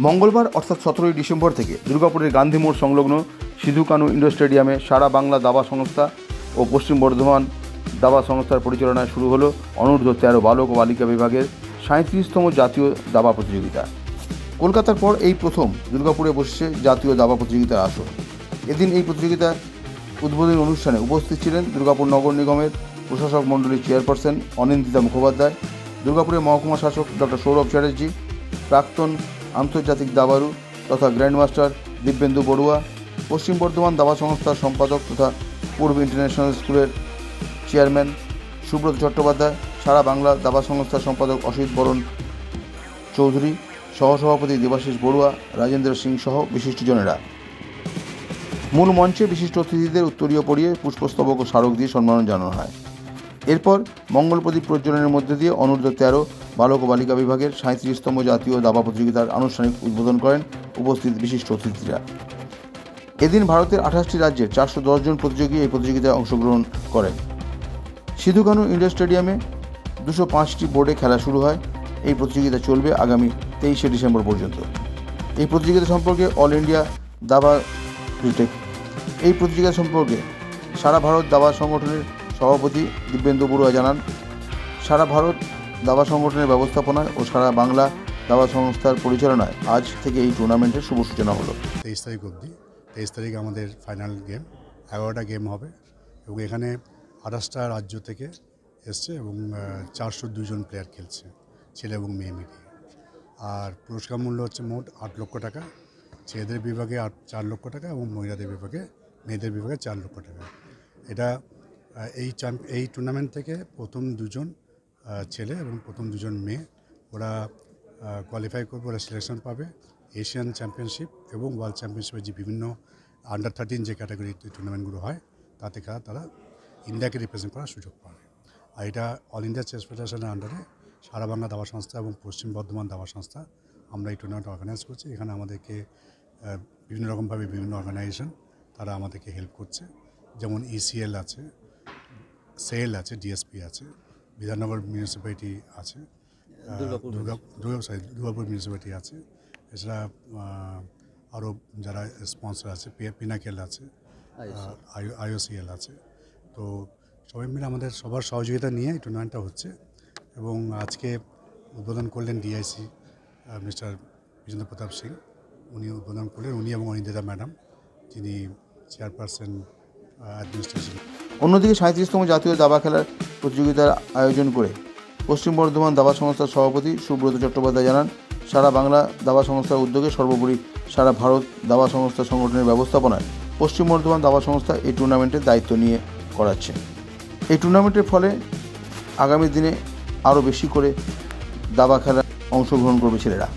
মঙ্গলবার অর্থাৎ 17 ডিসেম্বর থেকে দুর্গাপুরের গান্ধী মোড় সংলগ্ন সিধু কানু ইন্ডোর স্টেডিয়ামে সারা বাংলা দাবা সংস্থা ও পশ্চিম বর্ধমান দাবা সংস্থার পরিচালনায় শুরু হলো অনূর্ধ্ব 13 বালক ও বালিকা বিভাগের 37তম জাতীয় দাবা প্রতিযোগিতা। কলকাতার পর এই প্রথম দুর্গাপুরে বসছে জাতীয় দাবা প্রতিযোগিতার আসর। এদিন এই প্রতিযোগিতার উদ্বোধনী অনুষ্ঠানে উপস্থিত ছিলেন দুর্গাপুর নগর নিগমের প্রশাসক মণ্ডলীর চেয়ারপারসন অনিন্দিতা মুখোপাধ্যায়, দুর্গাপুরের মহকুমা শাসক ডক্টর সৌরভ চ্যাটার্জি, প্রাক্তন আন্তর্জাতিক দাবারু তথা গ্র্যান্ডমাস্টার দিব্যেন্দু বড়ুয়া, পশ্চিম বর্ধমান দাবা সংস্থার সম্পাদক তথা পূর্ব ইন্টারন্যাশনাল স্কুলের চেয়ারম্যান সুব্রত চট্টোপাধ্যায়, সারা বাংলা দাবা সংস্থার সম্পাদক অসিত বরণ চৌধুরী, সহসভাপতি দেবাশিস বড়ুয়া, রাজেন্দ্র সিং সহ বিশিষ্টজনেরা। মূল মঞ্চে বিশিষ্ট অতিথিদের উত্তরীয় পড়িয়ে পুষ্পস্তবক ও স্মারক দিয়ে সম্মাননা জানানো হয়। এরপর মঙ্গল প্রদীপ প্রজ্বলনের মধ্যে দিয়ে অনূর্ধ্ব 13 বালক ও বালিকা বিভাগের 37তম জাতীয় দাবা প্রতিযোগিতার আনুষ্ঠানিক উদ্বোধন করেন উপস্থিত বিশিষ্ট অতিথিরা। এদিন ভারতের 28টি রাজ্যের 410 জন প্রতিযোগী এই প্রতিযোগিতায় অংশগ্রহণ করেন। সিধু কানু ইন্ডোর স্টেডিয়ামে 205টি বোর্ডে খেলা শুরু হয়। এই প্রতিযোগিতা চলবে আগামী 23শে ডিসেম্বর পর্যন্ত। এই প্রতিযোগিতা সম্পর্কে অল ইন্ডিয়া দাবা এই প্রতিযোগিতা সম্পর্কে সারা ভারত দাবা সংগঠনের সভাপতি দিব্যেন্দু বড়ুয়া জানান, সারা ভারত দাবা সংগঠনের ব্যবস্থাপনায় ও সারা বাংলা দাবা সংস্থার পরিচালনায় আজ থেকে এই টুর্নামেন্টের শুভ সূচনা হলো। 23 তারিখ অবধি, 23 তারিখ আমাদের ফাইনাল গেম, 11টা গেম হবে এবং এখানে 28টা রাজ্য থেকে এসছে এবং 402 জন প্লেয়ার খেলছে, ছেলে এবং মেয়ে মিলিয়ে। আর পুরস্কার মূল্য হচ্ছে মোট 8 লক্ষ টাকা, ছেলেদের বিভাগে 4 লক্ষ টাকা এবং মেয়েদের বিভাগে 4 লক্ষ টাকা। এটা এই টুর্নামেন্ট থেকে প্রথম 2 জন ছেলে এবং প্রথম 2 জন মেয়ে ওরা কোয়ালিফাই করবে, ওরা সিলেকশন পাবে এশিয়ান চ্যাম্পিয়নশিপ এবং ওয়ার্ল্ড চ্যাম্পিয়নশিপের যে বিভিন্ন আন্ডার 13 যে ক্যাটাগরি টুর্নামেন্টগুলো হয় তাতে তারা ইন্ডিয়াকে রিপ্রেজেন্ট করার সুযোগ পাবে। আর এটা অল ইন্ডিয়া চেস ফেডারেশনের আন্ডারে সারা বাংলা দাবা সংস্থা এবং পশ্চিম বর্ধমান দাবা সংস্থা আমরা এই টুর্নামেন্ট অর্গানাইজ করছি। এখানে আমাদেরকে বিভিন্ন রকমভাবে বিভিন্ন অর্গানাইজেশন তারা আমাদেরকে হেল্প করছে, যেমন ECL আছে, সেল আছে, DSP আছে, বিধাননগর মিউনিসিপ্যালিটি আছে, দুর্গাপুর মিউনিসিপ্যালিটি আছে, এছাড়া আরও যারা স্পন্সর আছে, পিনাকেল আছে, IOCL আছে। তো সবাই মিলে আমাদের সবার সহযোগিতা নিয়ে এই টুর্নামেন্টটা হচ্ছে এবং আজকে উদ্বোধন করলেন DIC মিস্টার বিজেন্দ্র প্রতাপ সিং, উনি উদ্বোধন করলেন, উনি এবং অনিন্দিতা ম্যাডাম, যিনি চেয়ারপারসন অ্যাডমিনিস্ট্রেশন। অন্যদিকে 37তম জাতীয় দাবা খেলার প্রতিযোগিতার আয়োজন করে পশ্চিম বর্ধমান দাবা সংস্থার সভাপতি সুব্রত চট্টোপাধ্যায় জানান, সারা বাংলা দাবা সংস্থার উদ্যোগে সর্বোপরি সারা ভারত দাবা সংস্থা সংগঠনের ব্যবস্থাপনায় পশ্চিম বর্ধমান দাবা সংস্থা এই টুর্নামেন্টের দায়িত্ব নিয়ে করাচ্ছে। এই টুর্নামেন্টের ফলে আগামী দিনে আরও বেশি করে দাবা খেলায় অংশগ্রহণ করবে ছেলেরা।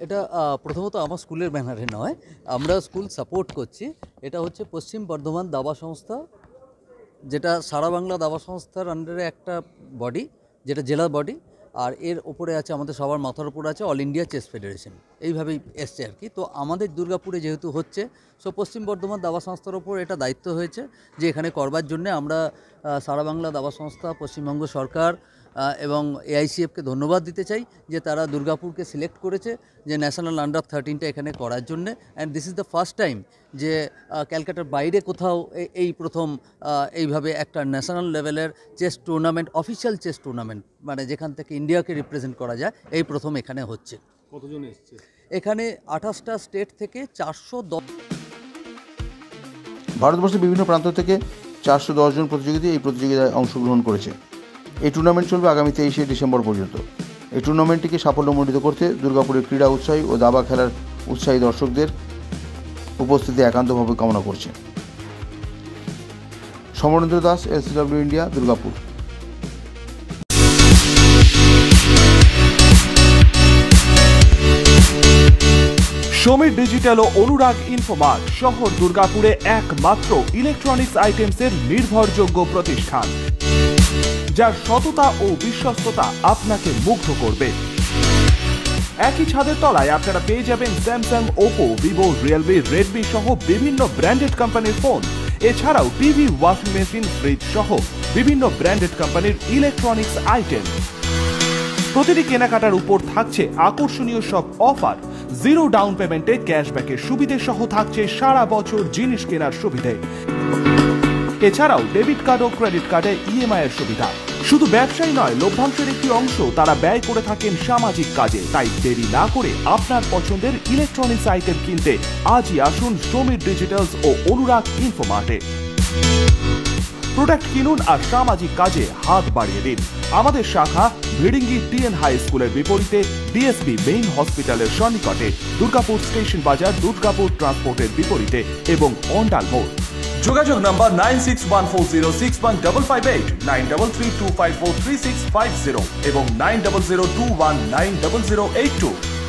এটা প্রথমত আমার স্কুলের ব্যানারে নয়, আমরা স্কুল সাপোর্ট করছি। এটা হচ্ছে পশ্চিম বর্ধমান দাবা সংস্থা, যেটা সারা বাংলা দাবা সংস্থার আন্ডারে একটা বডি, যেটা জেলা বডি, আর এর ওপরে আছে আমাদের সবার মাথার উপরে আছে অল ইন্ডিয়া চেস ফেডারেশন। এইভাবেই এসছে আর কি। তো আমাদের দুর্গাপুরে যেহেতু হচ্ছে, সো পশ্চিম বর্ধমান দাবা সংস্থার ওপর এটা দায়িত্ব হয়েছে যে এখানে করবার জন্যে আমরা সারা বাংলা দাবা সংস্থা, পশ্চিমবঙ্গ সরকার এবং AICFকে ধন্যবাদ দিতে চাই যে তারা দুর্গাপুরকে সিলেক্ট করেছে যে ন্যাশনাল আন্ডার 13টা এখানে করার জন্যে। And this is the first time যে ক্যালকাটার বাইরে কোথাও এই প্রথম এইভাবে একটা ন্যাশনাল লেভেলের chess tournament, official chess tournament, মানে যেখান থেকে ইন্ডিয়াকে রিপ্রেজেন্ট করা যায়, এই প্রথম এখানে হচ্ছে। কতজন এসছে এখানে? 28টা স্টেট থেকে 410। ভারতবর্ষের বিভিন্ন প্রান্ত থেকে 410 জন প্রতিযোগী এই প্রতিযোগিতায় অংশগ্রহণ করেছে। এই টুর্নামেন্ট চলবে আগামী 23শে ডিসেম্বর পর্যন্ত। এই টুর্নামেন্টটিকে সাফল্যমণ্ডিত করতে দুর্গাপুরের ক্রীড়া উৎসাহী ও দাবা খেলার উৎসাহী দর্শকদের উপস্থিতি একান্তভাবে কামনা করছে। Samarendra Das, LCW India, Durgapur. Samir digital ও অনুরাগ ইনফোমার্ট শহর দুর্গাপুরে একমাত্র ইলেকট্রনিক্স আইটেমসের নির্ভরযোগ্য প্রতিষ্ঠান, যার সততা ও বিশ্বস্ততা আপনাকে মুগ্ধ করবে। একই ছাদের তলায় আপনারা পেয়ে যাবেন Samsung, Oppo, Vivo, Realme, Redmi সহ বিভিন্ন ব্র্যান্ডেড কোম্পানির ফোন, এছাড়াও টিভি, ওয়াশিং মেশিন, ফ্রিজ সহ বিভিন্ন ব্র্যান্ডেড কোম্পানির ইলেকট্রনিক্স আইটেম। প্রতিটি কেনাকাটার উপর থাকছে আকর্ষণীয় সব অফার, জিরো ডাউন পেমেন্টে ক্যাশব্যাকের সুবিধে সহ থাকছে সারা বছর জিনিস কেনার সুবিধে। এছাড়াও ডেবিট কার্ড ও ক্রেডিট কার্ডে ইএমআই এর সুবিধা। শুধু ব্যবসায়ী নয়, লভ্যাংশের একটি অংশ তারা ব্যয় করে থাকেন সামাজিক কাজে। তাই দেরি না করে আপনার পছন্দের ইলেকট্রনিক্স আইটেম কিনতে আজই আসুন সমীর ডিজিটালস ও অনুরাগ ইনফোমার্টে। প্রোডাক্ট কিনুন আর সামাজিক কাজে হাত বাড়িয়ে দিন। আমাদের শাখা ভিড়িঙ্গি টিএন হাই স্কুলের বিপরীতে ডিএসপি মেইন হসপিটালের সন্নিকটে, দুর্গাপুর স্টেশন বাজার, দুর্গাপুর ট্রান্সপোর্টের বিপরীতে এবং অন্ডাল মোড়। যোগাযোগ নাম্বার 9614061558, 9332543650 এবং 9002190082।